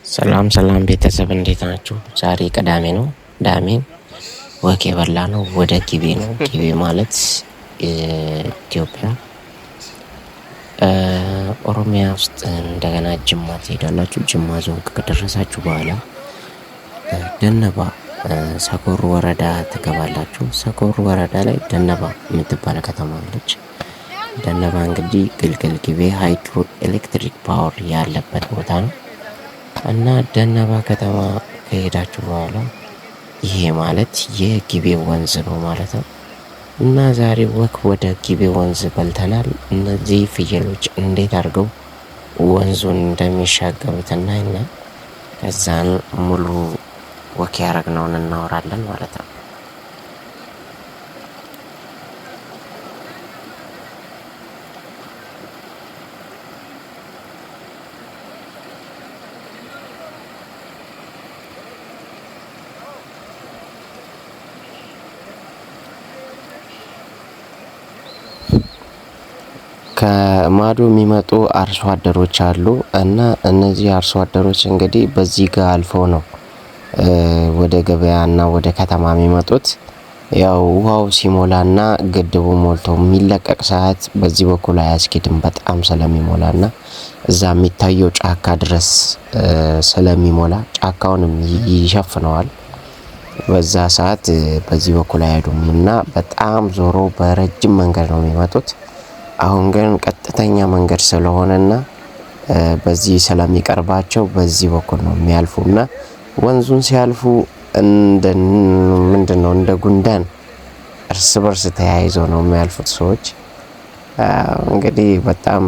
ሰላም ሰላም ቤተሰብ እንዴት ናችሁ? ዛሬ ቅዳሜ ነው። ቅዳሜን ወክ የበላነው ወደ ጊቤ ነው። ጊቤ ማለት ኢትዮጵያ ኦሮሚያ ውስጥ እንደገና ጅማ ትሄዳላችሁ። ጅማ ዞን ከደረሳችሁ በኋላ ደነባ ሰኮር ወረዳ ትገባላችሁ። ሰኮር ወረዳ ላይ ደነባ የምትባል ከተማ አለች። ደነባ እንግዲህ ግልገል ጊቤ ሃይድሮ ኤሌክትሪክ ፓወር ያለበት ቦታ ነው እና ደነባ ከተማ ከሄዳችሁ በኋላ ይሄ ማለት የጊቤ ወንዝ ነው ማለት ነው። እና ዛሬ ወክ ወደ ጊቤ ወንዝ በልተናል። እነዚህ ፍየሎች እንዴት አድርገው ወንዙን እንደሚሻገሩት እናይና ከዛን ሙሉ ወክ ያደረግነውን እናወራለን ማለት ነው። ከማዶ የሚመጡ አርሶ አደሮች አሉ እና እነዚህ አርሶ አደሮች እንግዲህ በዚህ ጋር አልፎ ነው ወደ ገበያና ወደ ከተማ የሚመጡት። ያው ውሃው ሲሞላና ግድቡ ሞልቶ የሚለቀቅ ሰዓት በዚህ በኩል አያስኬድም በጣም ስለሚሞላና እዛ የሚታየው ጫካ ድረስ ስለሚሞላ ጫካውንም ይሸፍነዋል። በዛ ሰዓት በዚህ በኩል አይሄዱም እና በጣም ዞሮ በረጅም መንገድ ነው የሚመጡት። አሁን ግን ቀጥተኛ መንገድ ስለሆነና በዚህ ስለሚቀርባቸው በዚህ በኩል ነው የሚያልፉና ወንዙን ሲያልፉ ምንድነው እንደ ጉንዳን እርስ በርስ ተያይዘው ነው የሚያልፉት ሰዎች። እንግዲህ በጣም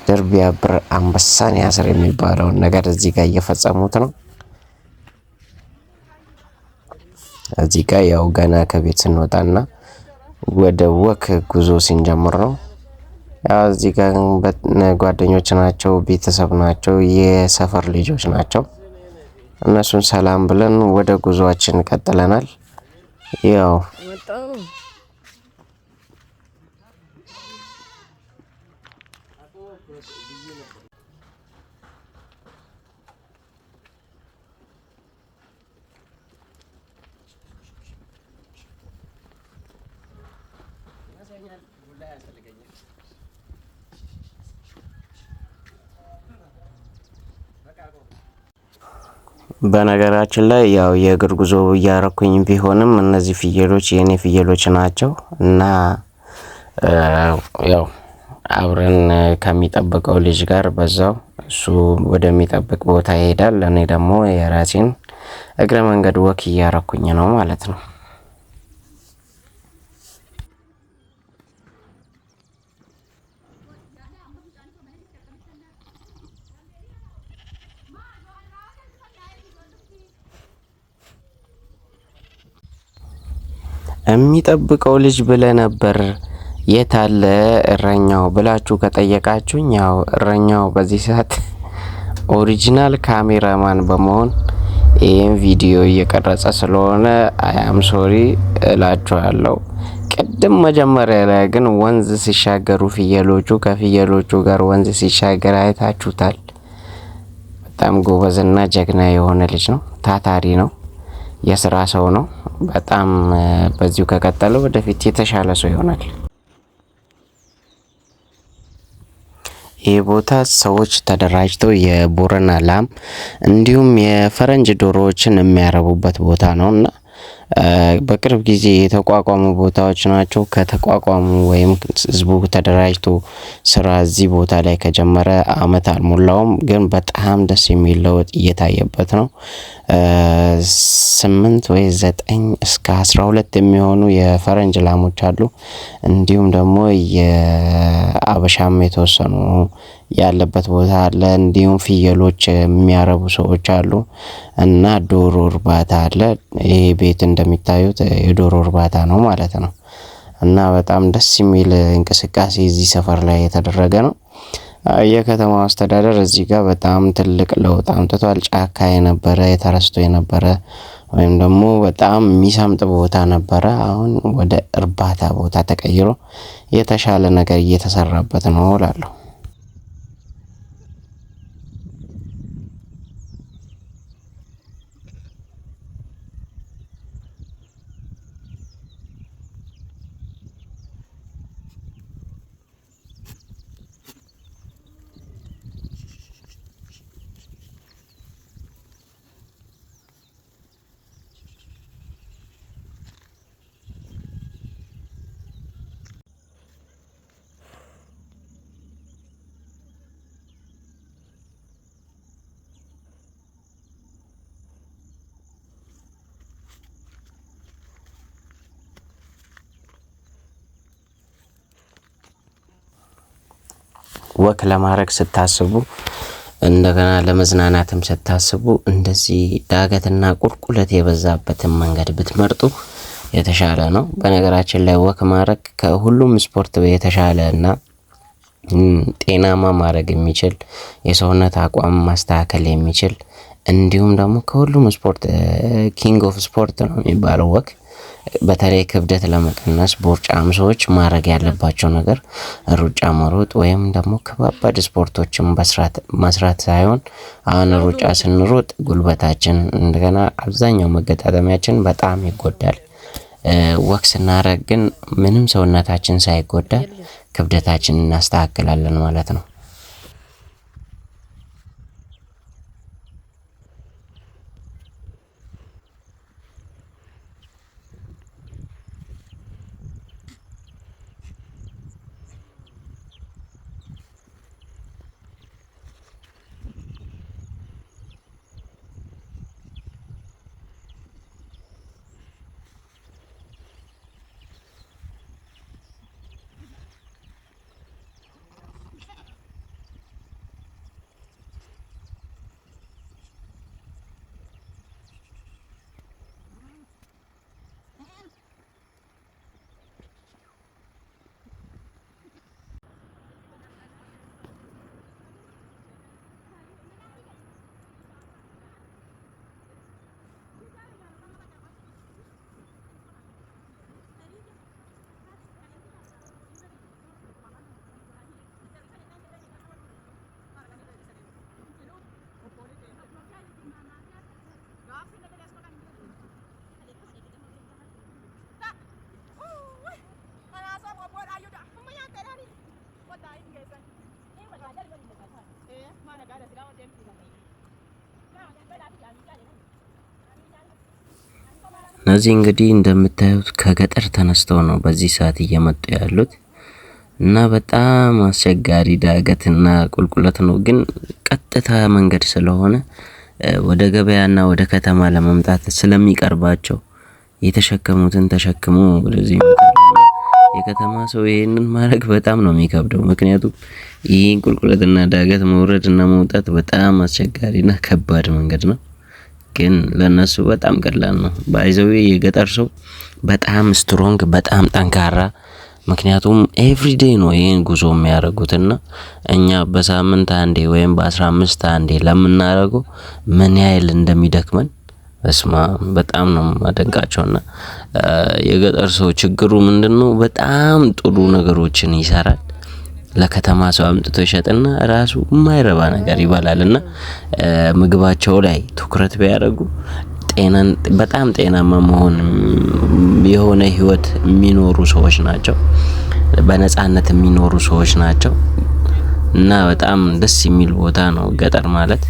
ድር ቢያብር አንበሳን ያስር የሚባለውን ነገር እዚህ ጋር እየፈጸሙት ነው። እዚህ ጋር ያው ገና ከቤት ስንወጣና ወደ ወክ ጉዞ ስንጀምር ነው። ያው እዚህ ጋር ጓደኞች ናቸው፣ ቤተሰብ ናቸው፣ የሰፈር ልጆች ናቸው። እነሱን ሰላም ብለን ወደ ጉዞአችን ቀጥለናል። ያው በነገራችን ላይ ያው የእግር ጉዞ እያረኩኝ ቢሆንም እነዚህ ፍየሎች የኔ ፍየሎች ናቸው እና ያው አብረን ከሚጠብቀው ልጅ ጋር በዛው እሱ ወደሚጠብቅ ቦታ ይሄዳል። እኔ ደግሞ የራሴን እግረ መንገድ ወክ እያረኩኝ ነው ማለት ነው። የሚጠብቀው ልጅ ብለህ ነበር የት አለ እረኛው ብላችሁ ከጠየቃችሁኝ፣ ያው እረኛው በዚህ ሰዓት ኦሪጂናል ካሜራማን በመሆን ይህን ቪዲዮ እየቀረጸ ስለሆነ አያም ሶሪ እላችኋለሁ። ቅድም መጀመሪያ ላይ ግን ወንዝ ሲሻገሩ ፍየሎቹ ከፍየሎቹ ጋር ወንዝ ሲሻገር አይታችሁታል። በጣም ጎበዝና ጀግና የሆነ ልጅ ነው። ታታሪ ነው። የስራ ሰው ነው። በጣም በዚሁ ከቀጠለ ወደፊት የተሻለ ሰው ይሆናል። ይህ ቦታ ሰዎች ተደራጅተው የቦረና ላም እንዲሁም የፈረንጅ ዶሮዎችን የሚያረቡበት ቦታ ነውና በቅርብ ጊዜ የተቋቋሙ ቦታዎች ናቸው። ከተቋቋሙ ወይም ህዝቡ ተደራጅቶ ስራ እዚህ ቦታ ላይ ከጀመረ አመት አልሞላውም፣ ግን በጣም ደስ የሚል ለውጥ እየታየበት ነው። 8 ወይ 9 እስከ 12 የሚሆኑ የፈረንጅ ላሞች አሉ። እንዲሁም ደግሞ የአበሻም የተወሰኑ ያለበት ቦታ አለ። እንዲሁም ፍየሎች የሚያረቡ ሰዎች አሉ እና ዶሮ እርባታ አለ። ይሄ ቤት እንደሚታዩት የዶሮ እርባታ ነው ማለት ነው እና በጣም ደስ የሚል እንቅስቃሴ እዚህ ሰፈር ላይ የተደረገ ነው። የከተማው አስተዳደር እዚህ ጋር በጣም ትልቅ ለውጥ አምጥቷል። ጫካ የነበረ የተረስቶ የነበረ ወይም ደግሞ በጣም የሚሰምጥ ቦታ ነበረ፣ አሁን ወደ እርባታ ቦታ ተቀይሮ የተሻለ ነገር እየተሰራበት ነው እላለሁ። ወክ ለማድረግ ስታስቡ እንደገና ለመዝናናትም ስታስቡ እንደዚህ ዳገትና ቁልቁለት የበዛበትን መንገድ ብትመርጡ የተሻለ ነው። በነገራችን ላይ ወክ ማድረግ ከሁሉም ስፖርት የተሻለና ጤናማ ማድረግ የሚችል የሰውነት አቋም ማስተካከል የሚችል እንዲሁም ደግሞ ከሁሉም ስፖርት ኪንግ ኦፍ ስፖርት ነው የሚባለው ወክ። በተለይ ክብደት ለመቀነስ ቦርጫም ሰዎች ማድረግ ያለባቸው ነገር ሩጫ መሮጥ ወይም ደግሞ ከባባድ ስፖርቶችን መስራት ሳይሆን አሁን ሩጫ ስንሮጥ ጉልበታችን እንደገና አብዛኛው መገጣጠሚያችን በጣም ይጎዳል። ወክ ስናደርግ ግን ምንም ሰውነታችን ሳይጎዳ ክብደታችንን እናስተካክላለን ማለት ነው። እነዚህ እንግዲህ እንደምታዩት ከገጠር ተነስተው ነው በዚህ ሰዓት እየመጡ ያሉት እና በጣም አስቸጋሪ ዳገትና ቁልቁለት ነው። ግን ቀጥታ መንገድ ስለሆነ ወደ ገበያና ወደ ከተማ ለመምጣት ስለሚቀርባቸው የተሸከሙትን ተሸክሞ ወደዚህ የከተማ ሰው ይሄንን ማድረግ በጣም ነው የሚከብደው። ምክንያቱም ይሄን ቁልቁለትና ዳገት መውረድና መውጣት በጣም አስቸጋሪና ከባድ መንገድ ነው። ግን ለነሱ በጣም ቀላል ነው። ባይዘው የገጠር ሰው በጣም ስትሮንግ በጣም ጠንካራ፣ ምክንያቱም ኤቭሪዴይ ነው ይሄን ጉዞ የሚያደርጉትና እኛ በሳምንት አንዴ ወይም በ15 አንዴ ለምናደርገው ምን ያህል እንደሚደክመን በጣም ነው ማደንቃቸውና የገጠር ሰው ችግሩ ምንድነው? በጣም ጥሩ ነገሮችን ይሰራል። ለከተማ ሰው አምጥቶ ይሸጥና ራሱ የማይረባ ነገር ይበላልና ምግባቸው ላይ ትኩረት ቢያደርጉ በጣም ጤናማ መሆን የሆነ ህይወት የሚኖሩ ሰዎች ናቸው። በነጻነት የሚኖሩ ሰዎች ናቸው እና በጣም ደስ የሚል ቦታ ነው ገጠር ማለት።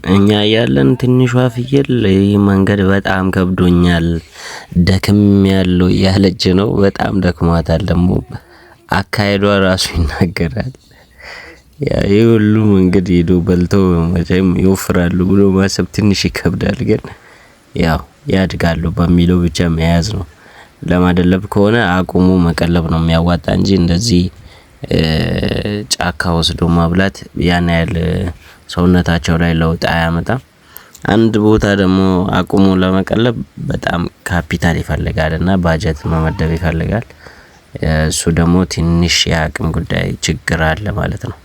እኛ ያለን ትንሿ ፍየል ይህ መንገድ በጣም ከብዶኛል ደክም ያለው ያለች ነው። በጣም ደክሟታል። ደግሞ አካሄዷ ራሱ ይናገራል። ይህ ሁሉ መንገድ ሄዶ በልቶ መቼም ይወፍራሉ ብሎ ማሰብ ትንሽ ይከብዳል። ግን ያው ያድጋሉ በሚለው ብቻ መያዝ ነው። ለማደለብ ከሆነ አቁሙ መቀለብ ነው የሚያዋጣ እንጂ እንደዚህ ጫካ ወስዶ ማብላት ያን ያህል ሰውነታቸው ላይ ለውጥ አያመጣም። አንድ ቦታ ደግሞ አቁሙ ለመቀለብ በጣም ካፒታል ይፈልጋልና ባጀት መመደብ ይፈልጋል። እሱ ደግሞ ትንሽ የአቅም ጉዳይ ችግር አለ ማለት ነው።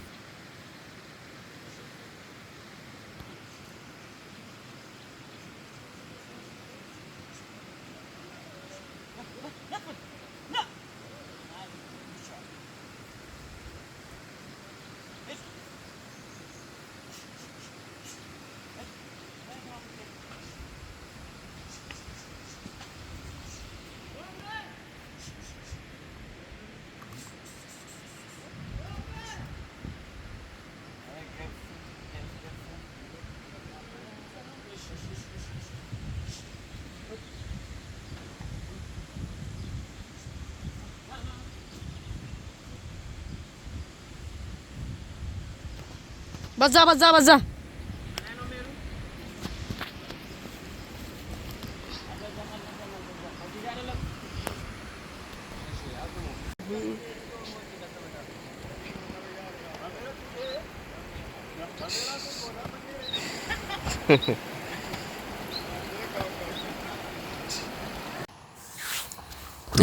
በዛ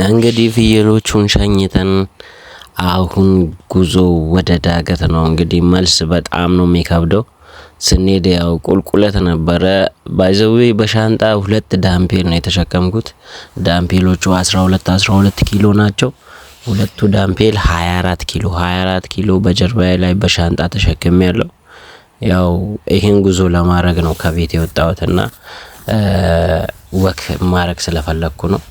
እንግዲህ ፍየሎቹን ሸኝተን አሁን ጉዞ ወደ ዳገት ነው። እንግዲህ መልስ በጣም ነው የሚከብደው። ስንሄድ ያው ቁልቁለት ነበረ። ባይዘዌ በሻንጣ 2 ዳምፔል ነው የተሸከምኩት። ዳምፔሎቹ 12 ኪሎ ናቸው። ሁለቱ ዳምፔል 24 ኪሎ በጀርባዬ ላይ በሻንጣ ተሸክሜያለሁ። ያው ይሄን ጉዞ ለማድረግ ነው ከቤት የወጣሁትና ወክ ማድረግ ስለፈለኩ ነው።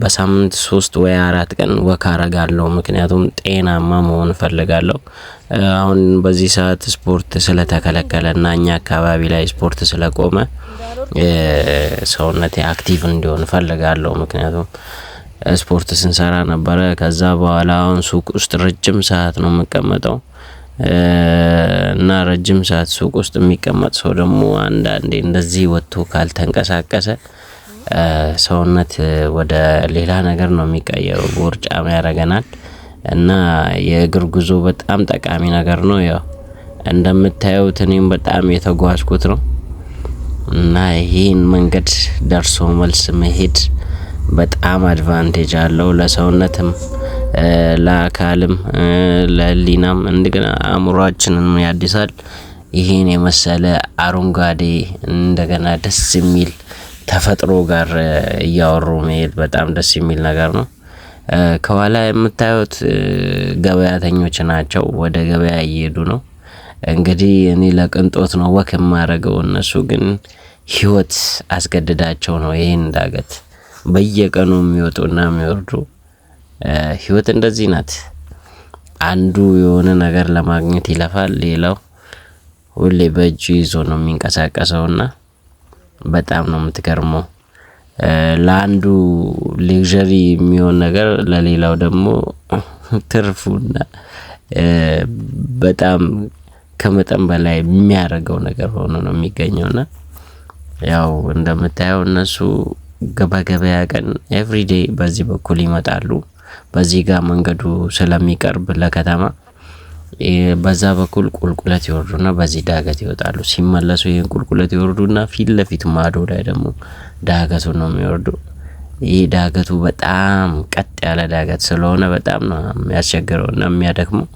በሳምንት 3 ወይ 4 ቀን ወክ አረጋለሁ። ምክንያቱም ጤናማ መሆን እፈልጋለሁ። አሁን በዚህ ሰዓት ስፖርት ስለተከለከለና እኛ አካባቢ ላይ ስፖርት ስለቆመ ሰውነቴ አክቲቭ እንዲሆን እፈልጋለሁ። ምክንያቱም ስፖርት ስንሰራ ነበረ። ከዛ በኋላ አሁን ሱቅ ውስጥ ረጅም ሰዓት ነው የምቀመጠው እና ረጅም ሰዓት ሱቅ ውስጥ የሚቀመጥ ሰው ደግሞ አንዳንዴ እንደዚህ ወጥቶ ካልተንቀሳቀሰ ሰውነት ወደ ሌላ ነገር ነው የሚቀየረው። ቦርጫም ያረገናል እና የእግር ጉዞ በጣም ጠቃሚ ነገር ነው። ያው እንደምታዩት እኔም በጣም የተጓዝኩት ነው እና ይሄን መንገድ ደርሶ መልስ መሄድ በጣም አድቫንቴጅ አለው። ለሰውነትም ለአካልም ለህሊናም እንደገና አእምሮአችንን ያድሳል። ይሄን የመሰለ አረንጓዴ እንደገና ደስ የሚል ተፈጥሮ ጋር እያወሩ መሄድ በጣም ደስ የሚል ነገር ነው። ከኋላ የምታዩት ገበያተኞች ናቸው። ወደ ገበያ እየሄዱ ነው። እንግዲህ እኔ ለቅንጦት ነው ወክ የማደርገው። እነሱ ግን ህይወት አስገድዳቸው ነው ይሄን ዳገት በየቀኑ የሚወጡና የሚወርዱ። ህይወት እንደዚህ ናት። አንዱ የሆነ ነገር ለማግኘት ይለፋል፣ ሌላው ሁሌ በእጁ ይዞ ነው የሚንቀሳቀሰውና በጣም ነው የምትገርመው። ለአንዱ ሌክዠሪ የሚሆን ነገር ለሌላው ደግሞ ትርፉና በጣም ከመጠን በላይ የሚያደርገው ነገር ሆኖ ነው የሚገኘውና ያው እንደምታየው እነሱ በገበያ ቀን ኤቭሪዴይ በዚህ በኩል ይመጣሉ። በዚህ ጋር መንገዱ ስለሚቀርብ ለከተማ በዛ በኩል ቁልቁለት ይወርዱና በዚህ ዳገት ይወጣሉ። ሲመለሱ ይሄን ቁልቁለት ይወርዱና ፊት ለፊት ማዶ ላይ ደግሞ ዳገቱ ነው የሚወርዱ። ይሄ ዳገቱ በጣም ቀጥ ያለ ዳገት ስለሆነ በጣም ነው የሚያስቸግረውና የሚያደክመው።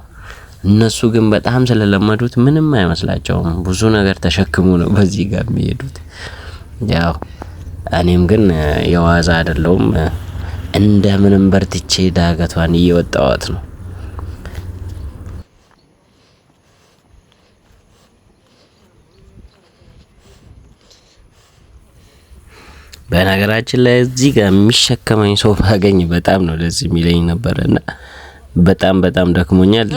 እነሱ ግን በጣም ስለለመዱት ምንም አይመስላቸውም። ብዙ ነገር ተሸክሙ ነው በዚህ ጋር የሚሄዱት። ያው እኔም ግን የዋዛ አይደለሁም። እንደምንም በርትቼ ዳገቷን እየወጣኋት ነው። በነገራችን ላይ እዚህ ጋር የሚሸከመኝ ሰው ባገኝ በጣም ነው ደስ የሚለኝ ነበርና በጣም ደክሞኛል።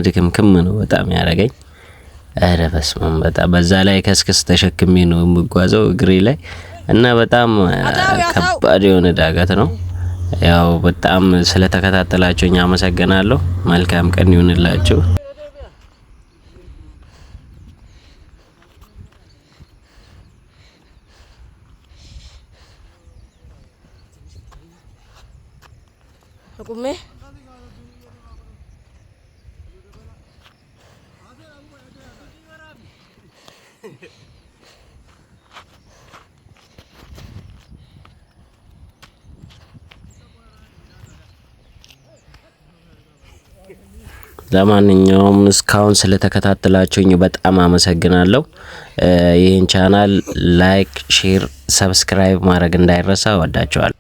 ድክምክም ነው በጣም ያረገኝ። አረ በስመ አብ። በጣም በዛ ላይ ከስክስ ተሸክሜ ነው የምጓዘው እግሬ ላይ እና በጣም ከባድ የሆነ ዳገት ነው። ያው በጣም ስለተከታተላችሁኝ አመሰግናለሁ። መልካም ቀን ይሁንላችሁ። አቁሜ ለማንኛውም እስካሁን ስለተከታተላችሁኝ በጣም አመሰግናለሁ። ይህን ቻናል ላይክ፣ ሼር፣ ሰብስክራይብ ማድረግ እንዳይረሳ። ወዳችኋለሁ።